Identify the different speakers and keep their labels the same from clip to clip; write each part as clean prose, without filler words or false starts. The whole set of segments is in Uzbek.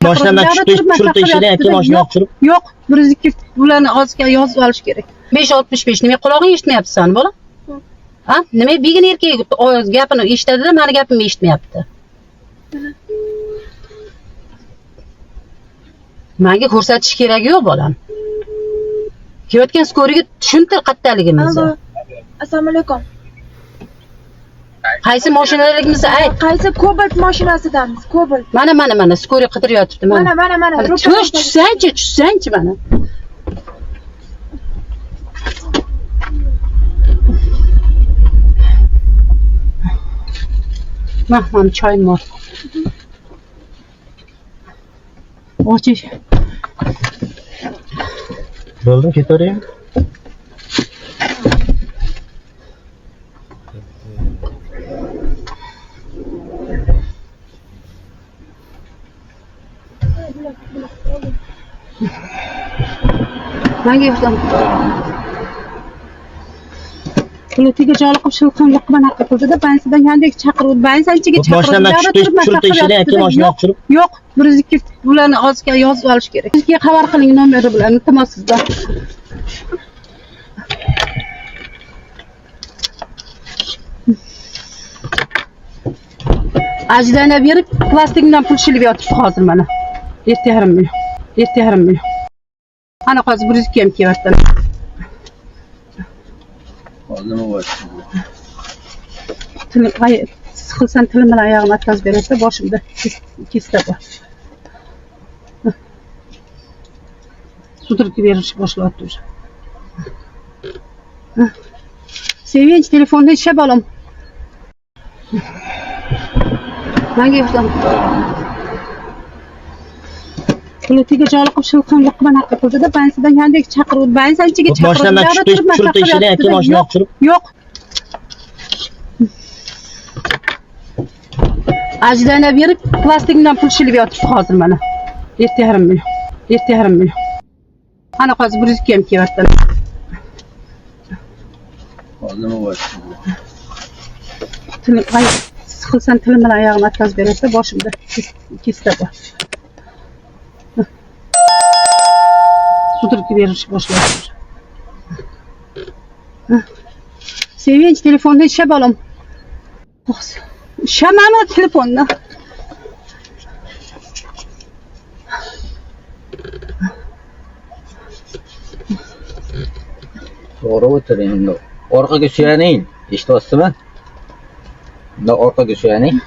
Speaker 1: Mashinadan tushirib ishini yoki mashinadan tushirib?
Speaker 2: Yo'q, 102 bularni ozga yozib olish kerak. 565 nima qulog'ing eshitmayapti sen bola? Ha? Nima begina erkak gapini eshitadi-da, meni gapimni eshitmayapti. Menga ko'rsatish keragi yo'q bolam. Kelayotgan skoriga tushuntir qattaligimizni.
Speaker 3: Assalomu alaykum.
Speaker 2: Qaysi mashinaligimizni ayt.
Speaker 3: Qaysi Cobalt mashinasidanmiz? Cobalt.
Speaker 2: Mana skori qidiryapti mana.
Speaker 3: Mana.
Speaker 2: Tushsangchi mana. Mana choyim bor. Ochish.
Speaker 1: Bo'ldim, ketaveraymi?
Speaker 2: Menga yo'qdan. Kulitiga joliqib shilqimliq bilan qildi-da, bansidan yandek chaqirib, bansanchiga chaqirib.
Speaker 1: Mashinadan tushirib ishini yoki mashinadan tushirib?
Speaker 2: Yo'q, 102 bularni ozga yozib olish kerak. Sizga xabar qiling nomeri bilan, iltimos sizdan. Ajdana berib, plastikdan pul shilib yotibdi hozir mana. 7,5 million. 7,5 million. Ana hozir 102 ham kelyapti.
Speaker 1: Nima bor?
Speaker 2: Siqilsam tilim bilan oyog'imni atkazib berasa, boshimda kista bor. Sudraki berish boshlayapti уже. Sevinch telefonda ishlab olam. Menga yo'qdan. Kulitiga joliqib shilqimliq bilan qildi-da, bansidan yandek chaqirib, bansanchiga chaqirib.
Speaker 1: Mashinadan tushirib ishini yoki mashinadan tushirib?
Speaker 2: Yo'q. Ajdana berib, plastikdan pul shilib yotibdi hozir mana. 7,5 million. 7,5 million. Ana hozir 102 ham kelyapti.
Speaker 1: Nima bor?
Speaker 2: Siqilsam tilim bilan oyog'imni atkazib berasa, boshimda kista bor. Sudraki berish boshlayapti. Sevinch telefonda ishlab olam. Ishlamami telefonda?
Speaker 1: To'g'ri o'tiring. Orqaga suyaning. Eshityapsizmi? Unda orqaga suyaning.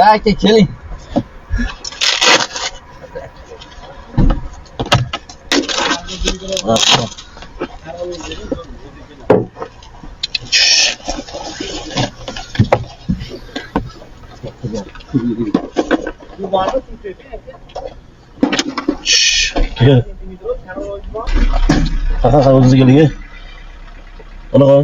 Speaker 1: Aka keling. Qanaqa o'zingizga keling. Anaqa.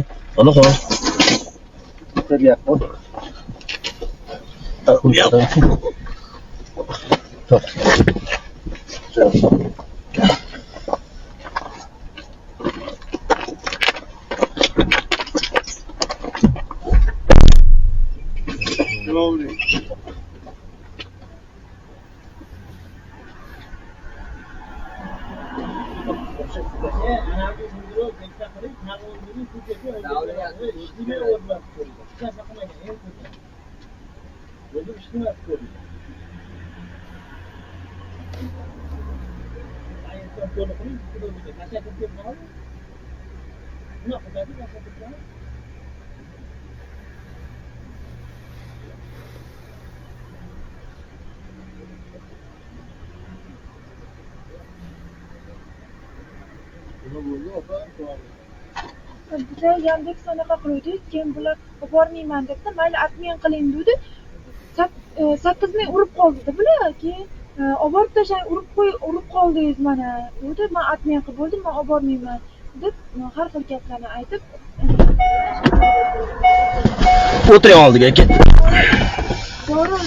Speaker 3: Biza yandek sanaqa qiluvdik, keyin bular olib bormayman debdi, mayli admin qiling dedi. 8 ming urib qoldi bular, keyin olib borib tashlang, urib qoldingiz mana. Dedi, men admin qilib bo'ldim, men olib bormayman deb har xil gaplarni aytib.
Speaker 1: O'tiring oldiga aka.
Speaker 3: To'g'ri,